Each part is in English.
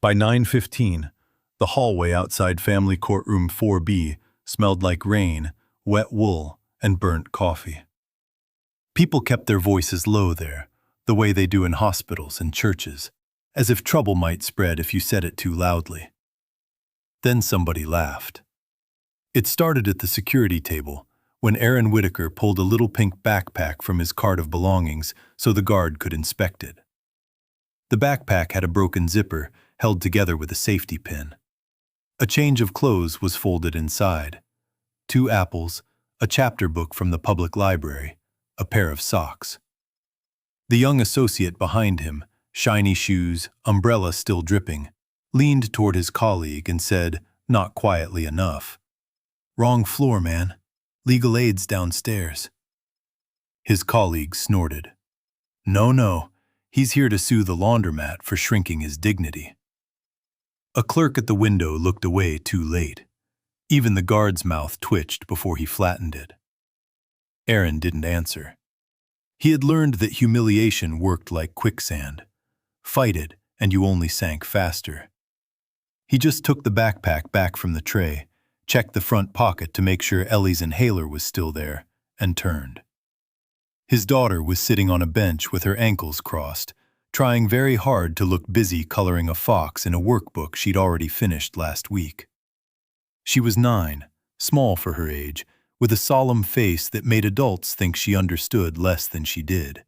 By 9:15, the hallway outside family courtroom 4B smelled like rain, wet wool, and burnt coffee. People kept their voices low there, the way they do in hospitals and churches, as if trouble might spread if you said it too loudly. Then somebody laughed. It started at the security table, when Aaron Whitaker pulled a little pink backpack from his cart of belongings so the guard could inspect it. The backpack had a broken zipper held together with a safety pin. A change of clothes was folded inside. 2 apples, a chapter book from the public library, a pair of socks. The young associate behind him, shiny shoes, umbrella still dripping, leaned toward his colleague and said, not quietly enough, "Wrong floor, man. Legal aid's downstairs." His colleague snorted. No, he's here to sue the laundromat for shrinking his dignity." A clerk at the window looked away too late. Even the guard's mouth twitched before he flattened it. Aaron didn't answer. He had learned that humiliation worked like quicksand. Fight it, and you only sank faster. He just took the backpack back from the tray, checked the front pocket to make sure Ellie's inhaler was still there, and turned. His daughter was sitting on a bench with her ankles crossed, trying very hard to look busy coloring a fox in a workbook she'd already finished last week. She was 9, small for her age, with a solemn face that made adults think she understood less than she did.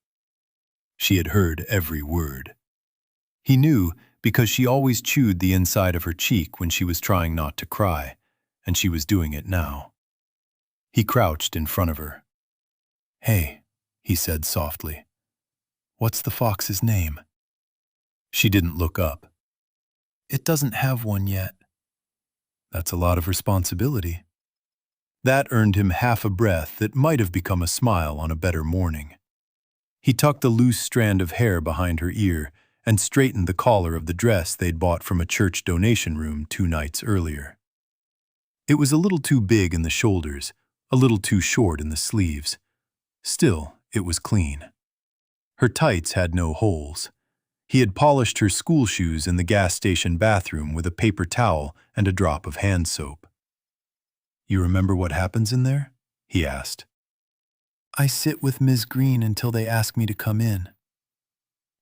She had heard every word. He knew because she always chewed the inside of her cheek when she was trying not to cry, and she was doing it now. He crouched in front of her. "Hey," he said softly. "What's the fox's name?" She didn't look up. "It doesn't have one yet." "That's a lot of responsibility." That earned him half a breath that might have become a smile on a better morning. He tucked a loose strand of hair behind her ear and straightened the collar of the dress they'd bought from a church donation room 2 nights earlier. It was a little too big in the shoulders, a little too short in the sleeves. Still, it was clean. Her tights had no holes. He had polished her school shoes in the gas station bathroom with a paper towel and a drop of hand soap. "You remember what happens in there?" he asked. "I sit with Ms. Green until they ask me to come in."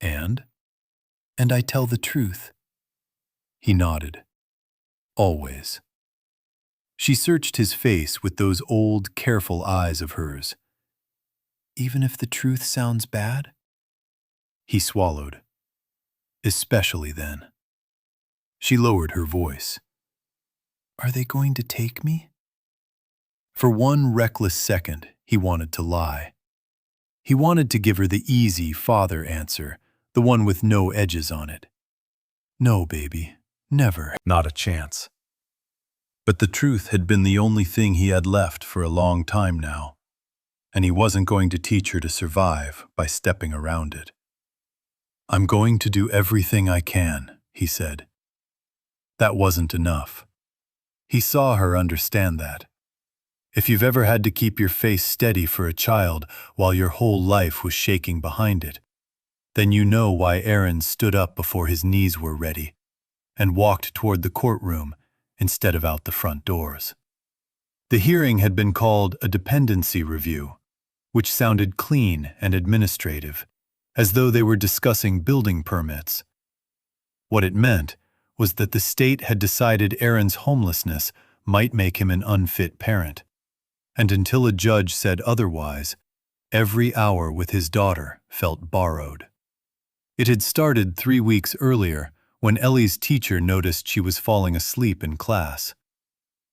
"And?" "And I tell the truth." He nodded. "Always." She searched his face with those old, careful eyes of hers. "Even if the truth sounds bad?" He swallowed. "Especially then." She lowered her voice. "Are they going to take me?" For one reckless second, he wanted to lie. He wanted to give her the easy father answer, the one with no edges on it. "No, baby, never. Not a chance." But the truth had been the only thing he had left for a long time now, and he wasn't going to teach her to survive by stepping around it. "I'm going to do everything I can," he said. That wasn't enough. He saw her understand that. If you've ever had to keep your face steady for a child while your whole life was shaking behind it, then you know why Aaron stood up before his knees were ready and walked toward the courtroom instead of out the front doors. The hearing had been called a dependency review, which sounded clean and administrative, as though they were discussing building permits. What it meant was that the state had decided Aaron's homelessness might make him an unfit parent, and until a judge said otherwise, every hour with his daughter felt borrowed. It had started 3 weeks earlier when Ellie's teacher noticed she was falling asleep in class.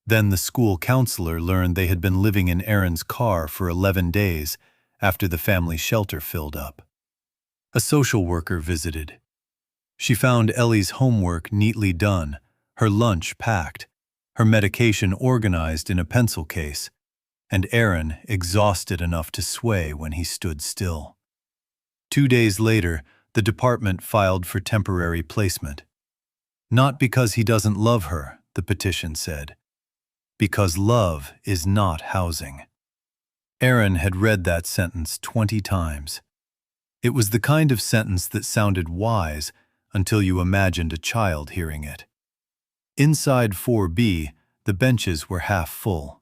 Then the school counselor learned they had been living in Aaron's car for 11 days after the family shelter filled up. A social worker visited. She found Ellie's homework neatly done, her lunch packed, her medication organized in a pencil case, and Aaron exhausted enough to sway when he stood still. 2 days later, the department filed for temporary placement. Not because he doesn't love her, the petition said. Because love is not housing. Aaron had read that sentence 20 times. It was the kind of sentence that sounded wise until you imagined a child hearing it. Inside 4B, the benches were half full.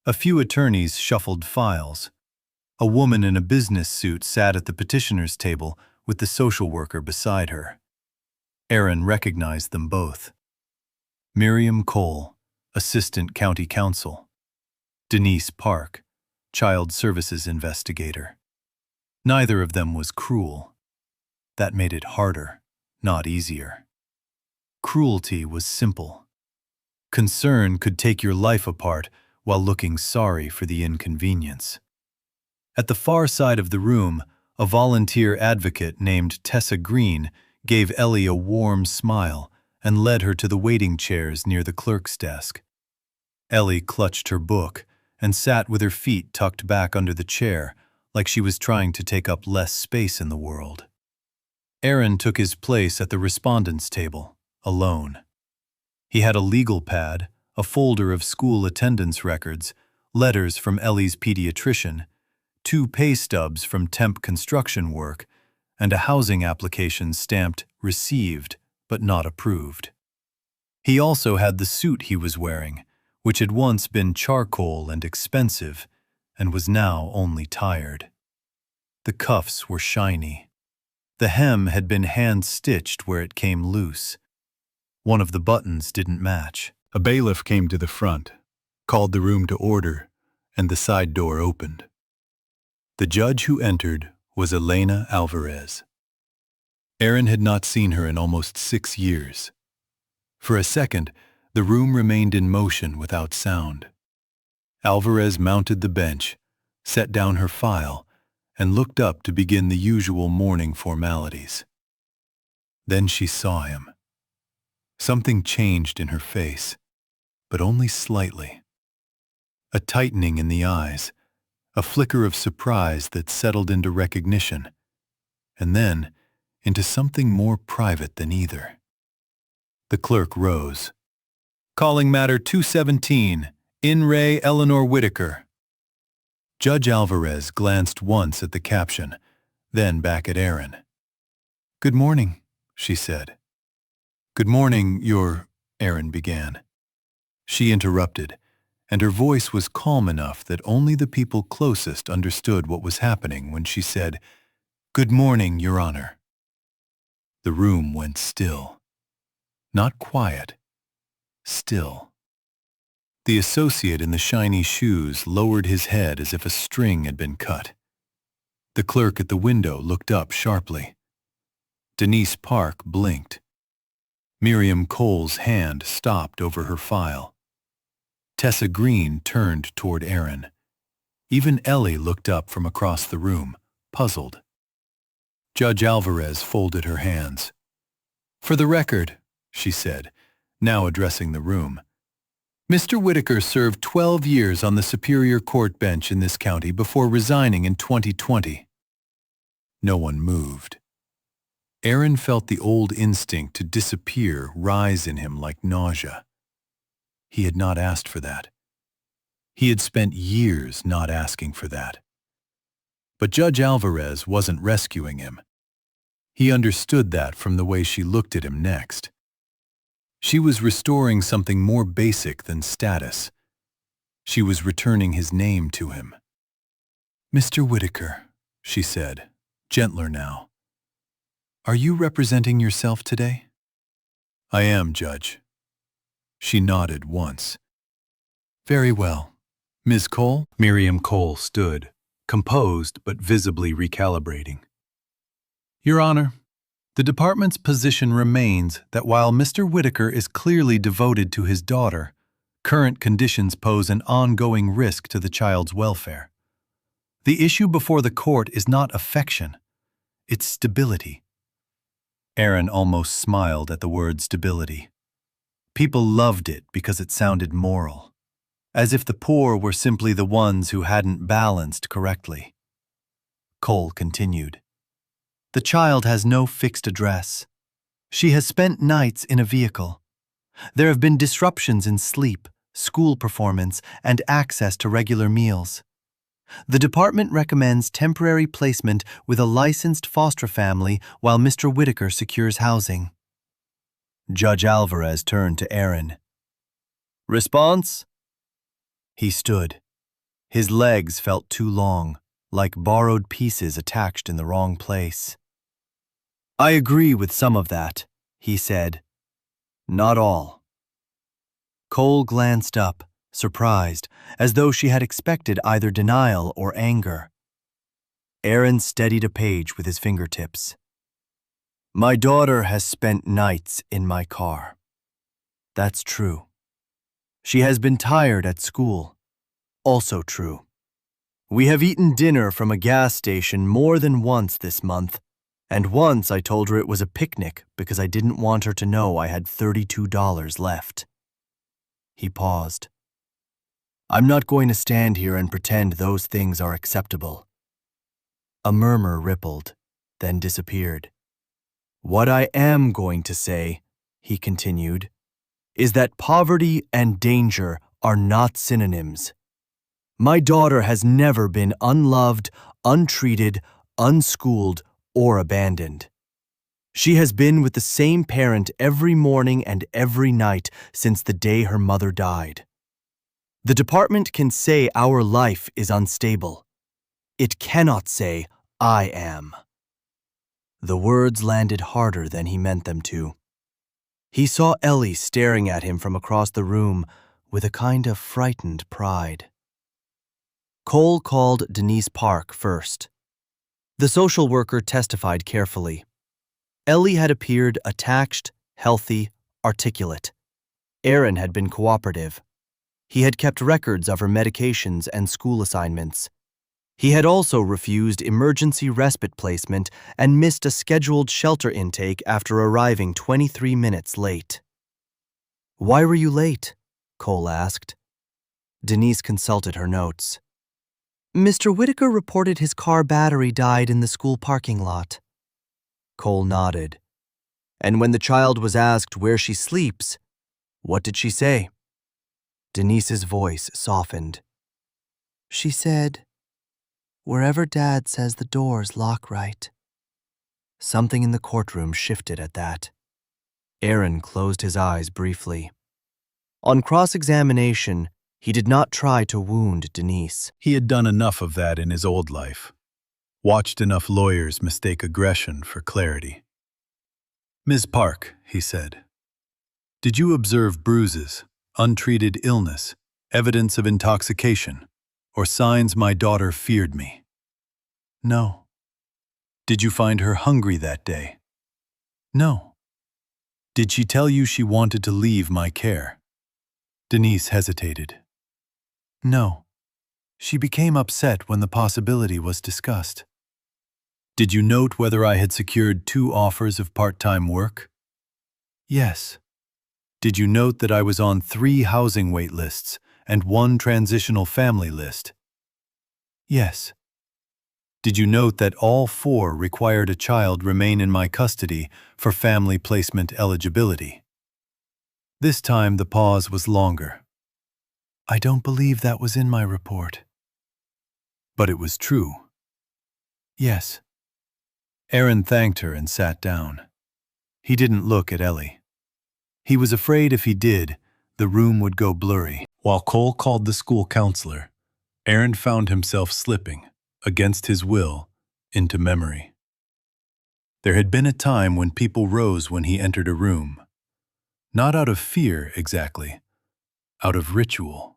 A few attorneys shuffled files. A woman in a business suit sat at the petitioner's table with the social worker beside her. Aaron recognized them both. Miriam Cole, Assistant County Counsel. Denise Park, Child Services Investigator. Neither of them was cruel. That made it harder, not easier. Cruelty was simple. Concern could take your life apart while looking sorry for the inconvenience. At the far side of the room, a volunteer advocate named Tessa Green gave Ellie a warm smile and led her to the waiting chairs near the clerk's desk. Ellie clutched her book and sat with her feet tucked back under the chair, like she was trying to take up less space in the world. Aaron took his place at the respondent's table, alone. He had a legal pad, a folder of school attendance records, letters from Ellie's pediatrician, 2 pay stubs from temp construction work, and a housing application stamped "Received, but not approved." He also had the suit he was wearing, which had once been charcoal and expensive, and was now only tired. The cuffs were shiny. The hem had been hand-stitched where it came loose. One of the buttons didn't match. A bailiff came to the front, called the room to order, and the side door opened. The judge who entered was Elena Alvarez. Aaron had not seen her in almost 6 years. For a second, the room remained in motion without sound. Alvarez mounted the bench, set down her file, and looked up to begin the usual morning formalities. Then she saw him. Something changed in her face, but only slightly. A tightening in the eyes, a flicker of surprise that settled into recognition, and then into something more private than either. The clerk rose. "Calling matter 217, in re Eleanor Whitaker." Judge Alvarez glanced once at the caption, then back at Aaron. "Good morning," she said. "Good morning, Aaron began. She interrupted, and her voice was calm enough that only the people closest understood what was happening when she said, "Good morning, Your Honor." The room went still. Not quiet. Still. The associate in the shiny shoes lowered his head as if a string had been cut. The clerk at the window looked up sharply. Denise Park blinked. Miriam Cole's hand stopped over her file. Tessa Green turned toward Aaron. Even Ellie looked up from across the room, puzzled. Judge Alvarez folded her hands. "For the record," she said, now addressing the room, "Mr. Whitaker served 12 years on the Superior Court bench in this county before resigning in 2020. No one moved. Aaron felt the old instinct to disappear rise in him like nausea. He had not asked for that. He had spent years not asking for that. But Judge Alvarez wasn't rescuing him. He understood that from the way she looked at him next. She was restoring something more basic than status. She was returning his name to him. "Mr. Whitaker," she said, gentler now. "Are you representing yourself today?" "I am, Judge." She nodded once. "Very well. Ms. Cole?" Miriam Cole stood, composed but visibly recalibrating. "Your Honor, the department's position remains that while Mr. Whitaker is clearly devoted to his daughter, current conditions pose an ongoing risk to the child's welfare. The issue before the court is not affection, it's stability." Aaron almost smiled at the word stability. People loved it because it sounded moral, as if the poor were simply the ones who hadn't balanced correctly. Cole continued. "The child has no fixed address. She has spent nights in a vehicle. There have been disruptions in sleep, school performance, and access to regular meals. The department recommends temporary placement with a licensed foster family while Mr. Whitaker secures housing. Judge Alvarez turned to Aaron. Response? He stood. His legs felt too long, like borrowed pieces attached in the wrong place. I agree with some of that, he said. Not all. Cole glanced up, surprised, as though she had expected either denial or anger. Aaron steadied a page with his fingertips. My daughter has spent nights in my car. That's true. She has been tired at school. Also true. We have eaten dinner from a gas station more than once this month, and once I told her it was a picnic because I didn't want her to know I had $32 left. He paused. I'm not going to stand here and pretend those things are acceptable. A murmur rippled, then disappeared. What I am going to say, he continued, is that poverty and danger are not synonyms. My daughter has never been unloved, untreated, unschooled, or abandoned. She has been with the same parent every morning and every night since the day her mother died. The department can say our life is unstable. It cannot say, I am. The words landed harder than he meant them to. He saw Ellie staring at him from across the room with a kind of frightened pride. Cole called Denise Park first. The social worker testified carefully. Ellie had appeared attached, healthy, articulate. Aaron had been cooperative. He had kept records of her medications and school assignments. He had also refused emergency respite placement and missed a scheduled shelter intake after arriving 23 minutes late. Why were you late? Cole asked. Denise consulted her notes. Mr. Whitaker reported his car battery died in the school parking lot. Cole nodded. And when the child was asked where she sleeps, what did she say? Denise's voice softened. She said, wherever Dad says the doors lock right. Something in the courtroom shifted at that. Aaron closed his eyes briefly. On cross-examination, he did not try to wound Denise. He had done enough of that in his old life. Watched enough lawyers mistake aggression for clarity. Ms. Park, he said, did you observe bruises, untreated illness, evidence of intoxication, or signs my daughter feared me? No. Did you find her hungry that day? No. Did she tell you she wanted to leave my care? Denise hesitated. No. She became upset when the possibility was discussed. Did you note whether I had secured 2 offers of part-time work? Yes. Did you note that I was on 3 housing wait lists and 1 transitional family list? Yes. Did you note that all 4 required a child remain in my custody for family placement eligibility? This time the pause was longer. I don't believe that was in my report. But it was true. Yes. Aaron thanked her and sat down. He didn't look at Ellie. He was afraid if he did, the room would go blurry. While Cole called the school counselor, Aaron found himself slipping, against his will, into memory. There had been a time when people rose when he entered a room. Not out of fear, exactly. Out of ritual.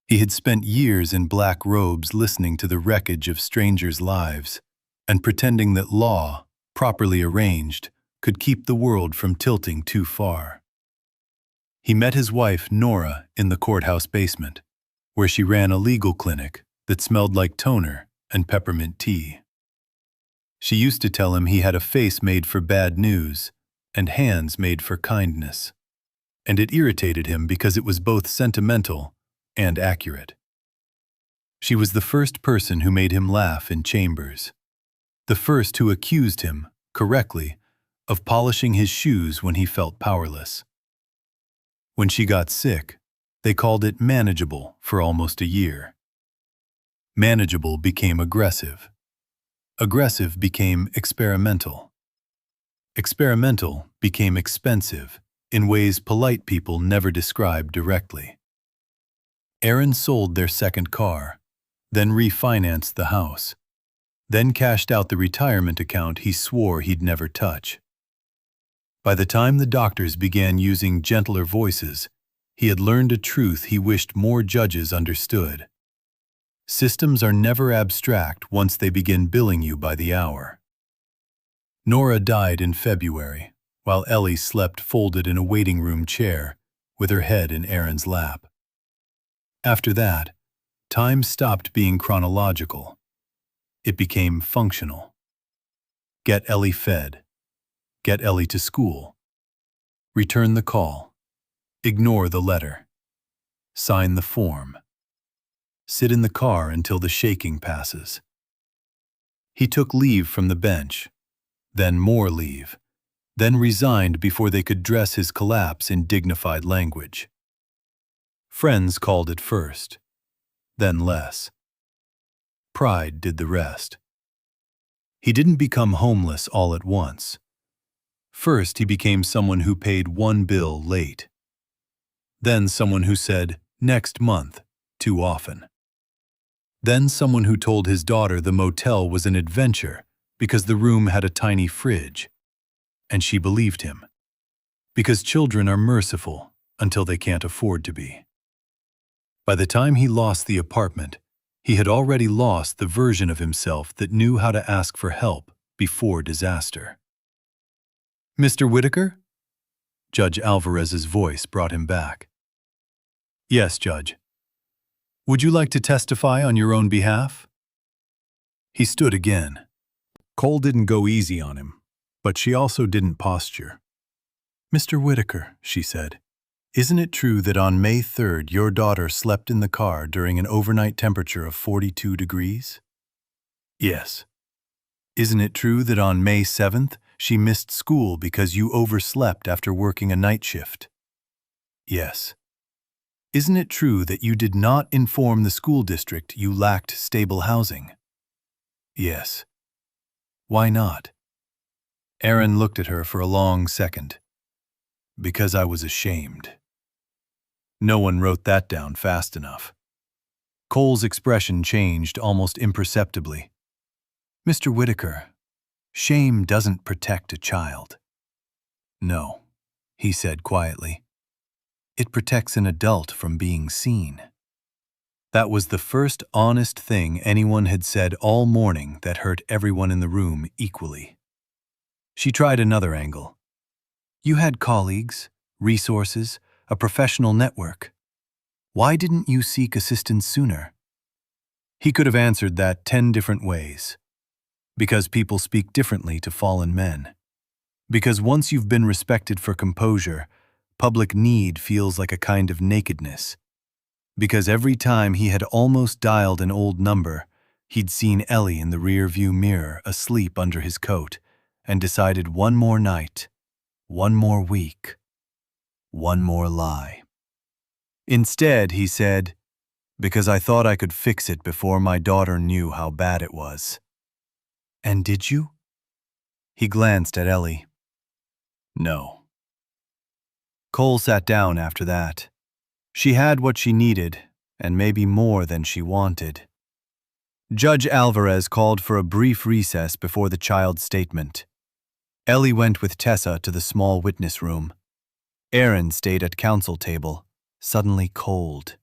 He had spent years in black robes listening to the wreckage of strangers' lives and pretending that law, properly arranged, could keep the world from tilting too far. He met his wife, Nora, in the courthouse basement, where she ran a legal clinic that smelled like toner and peppermint tea. She used to tell him he had a face made for bad news and hands made for kindness, and it irritated him because it was both sentimental and accurate. She was the first person who made him laugh in chambers, the first who accused him, correctly, of polishing his shoes when he felt powerless. When she got sick, they called it manageable for almost a year. Manageable became aggressive. Aggressive became experimental. Experimental became expensive in ways polite people never describe directly. Aaron sold their second car, then refinanced the house, then cashed out the retirement account he swore he'd never touch. By the time the doctors began using gentler voices, he had learned a truth he wished more judges understood. Systems are never abstract once they begin billing you by the hour. Nora died in February, while Ellie slept folded in a waiting room chair, with her head in Aaron's lap. After that, time stopped being chronological. It became functional. Get Ellie fed. Get Ellie to school. Return the call. Ignore the letter. Sign the form. Sit in the car until the shaking passes. He took leave from the bench, then more leave, then resigned before they could dress his collapse in dignified language. Friends called it first, then less. Pride did the rest. He didn't become homeless all at once. First, he became someone who paid one bill late. Then someone who said, "Next month," too often. Then someone who told his daughter the motel was an adventure because the room had a tiny fridge. And she believed him. Because children are merciful until they can't afford to be. By the time he lost the apartment, he had already lost the version of himself that knew how to ask for help before disaster. "Mr. Whitaker?" Judge Alvarez's voice brought him back. "Yes, Judge. Would you like to testify on your own behalf?" He stood again. Cole didn't go easy on him, but she also didn't posture. "Mr. Whitaker," she said, "isn't it true that on May 3rd your daughter slept in the car during an overnight temperature of 42 degrees? "Yes." "Isn't it true that on May 7th she missed school because you overslept after working a night shift?" "Yes." "Isn't it true that you did not inform the school district you lacked stable housing?" "Yes." "Why not?" Aaron looked at her for a long second. "Because I was ashamed." No one wrote that down fast enough. Cole's expression changed almost imperceptibly. "Mr. Whitaker, shame doesn't protect a child." "No," he said quietly. "It protects an adult from being seen." That was the first honest thing anyone had said all morning that hurt everyone in the room equally. She tried another angle. "You had colleagues, resources, a professional network. Why didn't you seek assistance sooner?" He could have answered that 10 different ways. Because people speak differently to fallen men. Because once you've been respected for composure, public need feels like a kind of nakedness. Because every time he had almost dialed an old number, he'd seen Ellie in the rear-view mirror asleep under his coat and decided one more night, one more week, one more lie. Instead, he said, "Because I thought I could fix it before my daughter knew how bad it was." "And did you?" He glanced at Ellie. "No." Cole sat down after that. She had what she needed, and maybe more than she wanted. Judge Alvarez called for a brief recess before the child's statement. Ellie went with Tessa to the small witness room. Aaron stayed at counsel table, suddenly cold.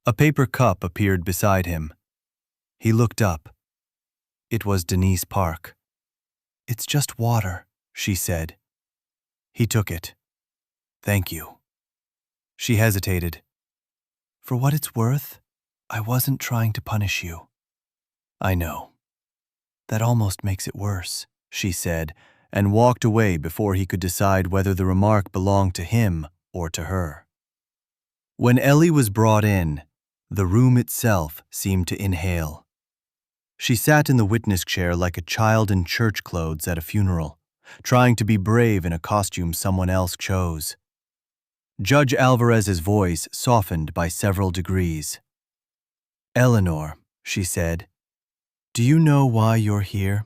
A paper cup appeared beside him. He looked up. It was Denise Park. "It's just water," she said. He took it. "Thank you." She hesitated. "For what it's worth, I wasn't trying to punish you." "I know." "That almost makes it worse," she said, and walked away before he could decide whether the remark belonged to him or to her. When Ellie was brought in, the room itself seemed to inhale. She sat in the witness chair like a child in church clothes at a funeral, trying to be brave in a costume someone else chose. Judge Alvarez's voice softened by several degrees. "Eleanor, she said. Do you know why you're here?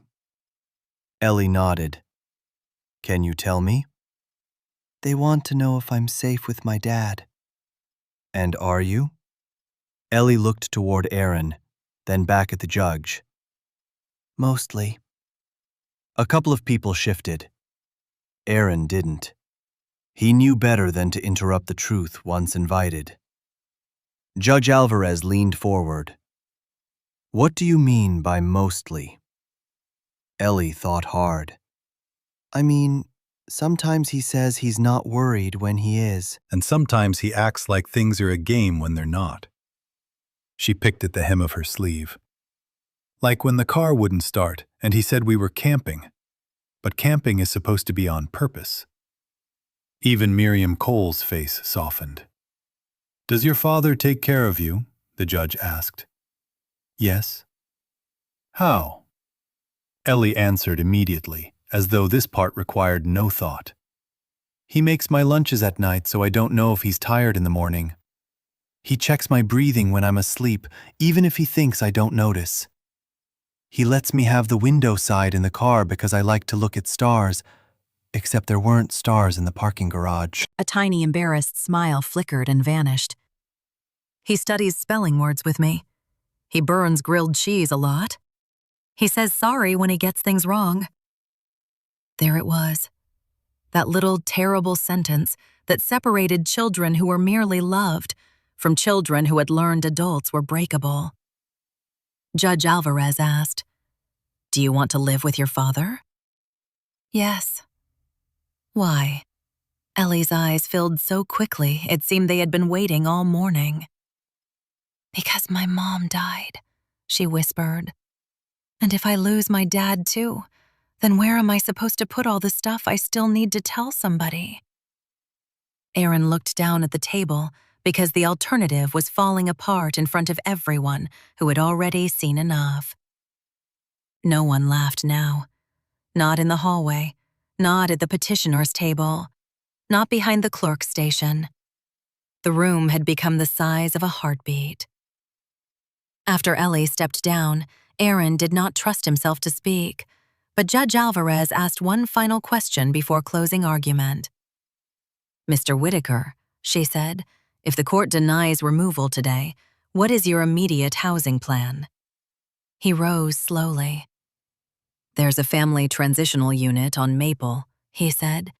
Ellie nodded. Can you tell me? They want to know if I'm safe with my dad. And are you? Ellie looked toward Aaron, then back at the judge. Mostly. A couple of people shifted. Aaron didn't. He knew better than to interrupt the truth once invited. Judge Alvarez leaned forward. What do you mean by mostly? Ellie thought hard. I mean, sometimes he says he's not worried when he is. And sometimes he acts like things are a game when they're not. She picked at the hem of her sleeve. Like when the car wouldn't start and he said we were camping. But camping is supposed to be on purpose. Even Miriam Cole's face softened. Does your father take care of you? The judge asked. Yes. How? Ellie answered immediately, as though this part required no thought. He makes my lunches at night so I don't know if he's tired in the morning. He checks my breathing when I'm asleep, even if he thinks I don't notice. He lets me have the window side in the car because I like to look at stars, except there weren't stars in the parking garage. A tiny embarrassed smile flickered and vanished. He studies spelling words with me. He burns grilled cheese a lot. He says sorry when he gets things wrong. There it was. That little terrible sentence that separated children who were merely loved from children who had learned adults were breakable. Judge Alvarez asked, Do you want to live with your father? Yes. Why? Ellie's eyes filled so quickly it seemed they had been waiting all morning. Because my mom died, she whispered. And if I lose my dad too, then where am I supposed to put all the stuff I still need to tell somebody? Aaron looked down at the table because the alternative was falling apart in front of everyone who had already seen enough. No one laughed now. Not in the hallway, not at the petitioner's table, not behind the clerk's station. The room had become the size of a heartbeat. After Ellie stepped down, Aaron did not trust himself to speak, but Judge Alvarez asked one final question before closing argument. Mr. Whitaker, she said, if the court denies removal today, what is your immediate housing plan? He rose slowly. There's a family transitional unit on Maple, he said.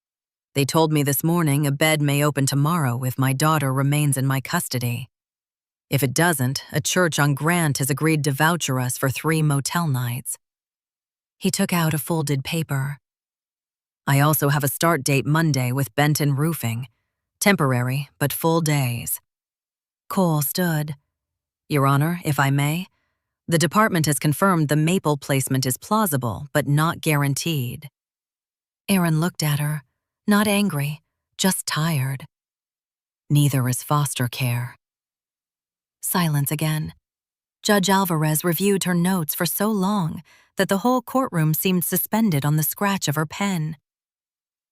They told me this morning a bed may open tomorrow if my daughter remains in my custody. If it doesn't, a church on Grant has agreed to voucher us for 3 motel nights. He took out a folded paper. I also have a start date Monday with Benton Roofing. Temporary, but full days. Cole stood. Your Honor, if I may, the department has confirmed the Maple placement is plausible, but not guaranteed. Aaron looked at her, not angry, just tired. Neither is foster care. Silence again. Judge Alvarez reviewed her notes for so long that the whole courtroom seemed suspended on the scratch of her pen.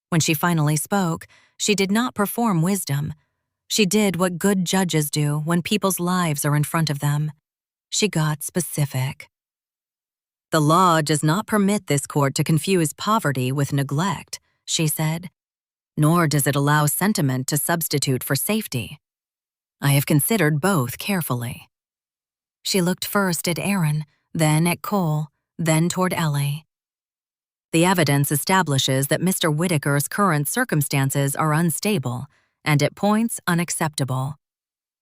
When she finally spoke, she did not perform wisdom. She did what good judges do when people's lives are in front of them. She got specific. The law does not permit this court to confuse poverty with neglect, she said, nor does it allow sentiment to substitute for safety. I have considered both carefully. She looked first at Aaron, then at Cole, then toward Ellie. The evidence establishes that Mr. Whitaker's current circumstances are unstable and at points unacceptable.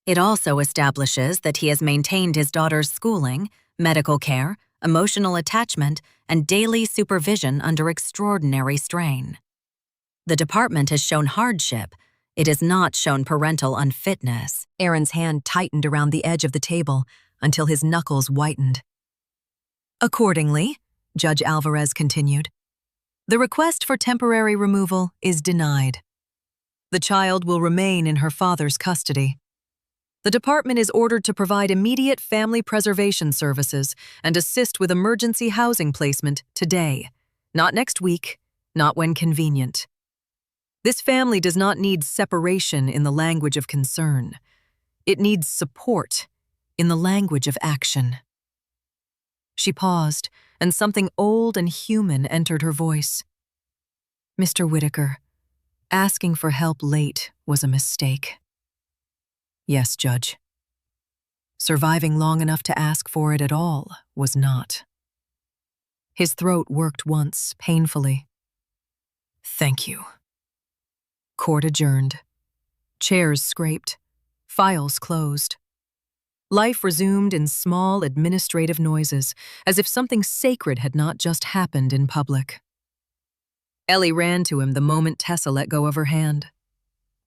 It also establishes that he has maintained his daughter's schooling, medical care, emotional attachment, and daily supervision under extraordinary strain. The department has shown hardship. It has not shown parental unfitness. Aaron's hand tightened around the edge of the table until his knuckles whitened. Accordingly, Judge Alvarez continued, the request for temporary removal is denied. The child will remain in her father's custody. The department is ordered to provide immediate family preservation services and assist with emergency housing placement today, not next week, not when convenient. This family does not need separation in the language of concern. It needs support in the language of action. She paused, and something old and human entered her voice. Mr. Whitaker, asking for help late was a mistake. Yes, Judge. Surviving long enough to ask for it at all was not. His throat worked once, painfully. Thank you. Court adjourned. Chairs scraped. Files closed. Life resumed in small administrative noises, as if something sacred had not just happened in public. Ellie ran to him the moment Tessa let go of her hand.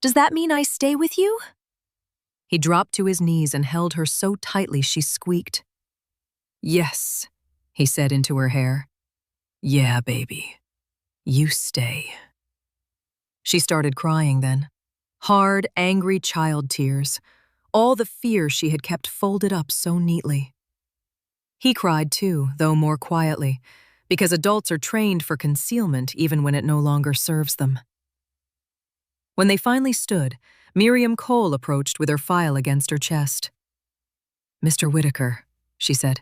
Does that mean I stay with you? He dropped to his knees and held her so tightly she squeaked. Yes, he said into her hair. Yeah, baby. You stay. She started crying then. Hard, angry child tears. All the fear she had kept folded up so neatly. He cried too, though more quietly, because adults are trained for concealment even when it no longer serves them. When they finally stood, Miriam Cole approached with her file against her chest. Mr. Whitaker, she said.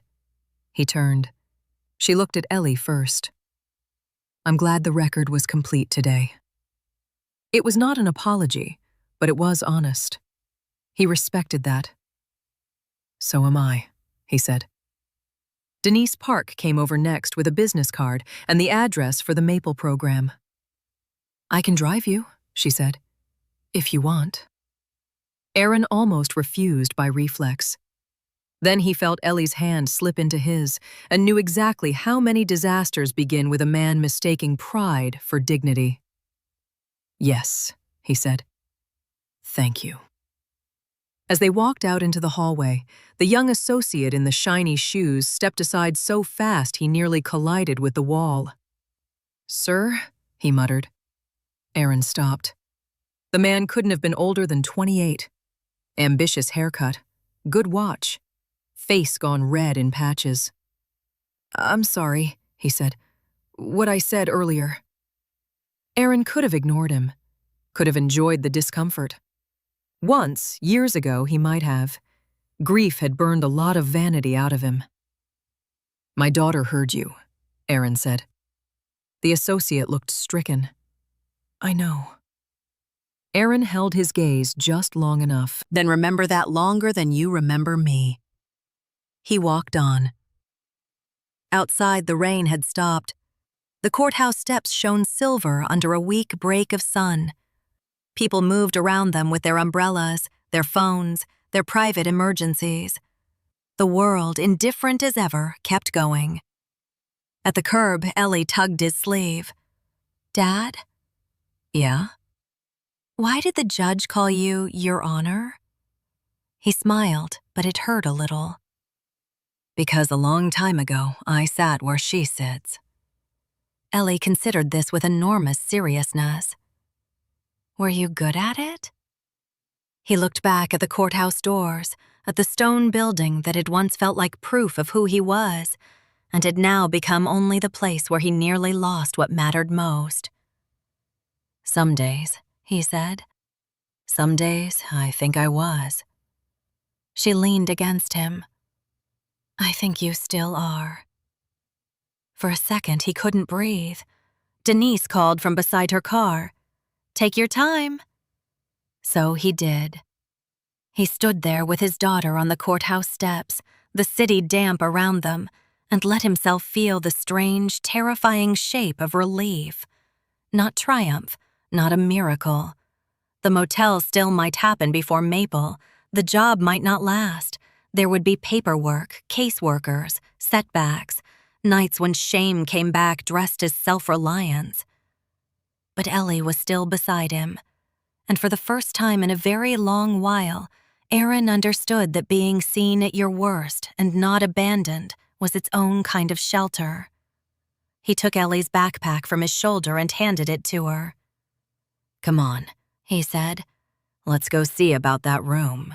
He turned. She looked at Ellie first. I'm glad the record was complete today. It was not an apology, but it was honest. He respected that. So am I, he said. Denise Park came over next with a business card and the address for the Maple program. I can drive you, she said, if you want. Aaron almost refused by reflex. Then he felt Ellie's hand slip into his and knew exactly how many disasters begin with a man mistaking pride for dignity. Yes, he said. Thank you. As they walked out into the hallway, the young associate in the shiny shoes stepped aside so fast he nearly collided with the wall. Sir, he muttered. Aaron stopped. The man couldn't have been older than 28. Ambitious haircut, good watch, face gone red in patches. I'm sorry, he said. What I said earlier. Aaron could have ignored him, could have enjoyed the discomfort. Once, years ago, he might have. Grief had burned a lot of vanity out of him. My daughter heard you, Aaron said. The associate looked stricken. I know. Aaron held his gaze just long enough. Then remember that longer than you remember me. He walked on. Outside, the rain had stopped. The courthouse steps shone silver under a weak break of sun. People moved around them with their umbrellas, their phones, their private emergencies. The world, indifferent as ever, kept going. At the curb, Ellie tugged his sleeve. Dad? Yeah? Why did the judge call you Your Honor? He smiled, but it hurt a little. Because a long time ago, I sat where she sits. Ellie considered this with enormous seriousness. Were you good at it? He looked back at the courthouse doors, at the stone building that had once felt like proof of who he was, and had now become only the place where he nearly lost what mattered most. Some days, he said. Some days, I think I was. She leaned against him. I think you still are. For a second, he couldn't breathe. Denise called from beside her car. Take your time. So he did. He stood there with his daughter on the courthouse steps, the city damp around them, and let himself feel the strange, terrifying shape of relief. Not triumph, not a miracle. The motel still might happen before Maple. The job might not last. There would be paperwork, caseworkers, setbacks, nights when shame came back dressed as self-reliance. But Ellie was still beside him, and for the first time in a very long while, Aaron understood that being seen at your worst and not abandoned was its own kind of shelter. He took Ellie's backpack from his shoulder and handed it to her. Come on, he said. Let's go see about that room.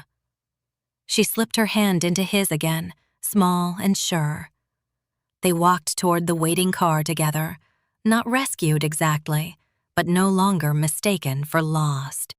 She slipped her hand into his again, small and sure. They walked toward the waiting car together, not rescued exactly, but no longer mistaken for lost.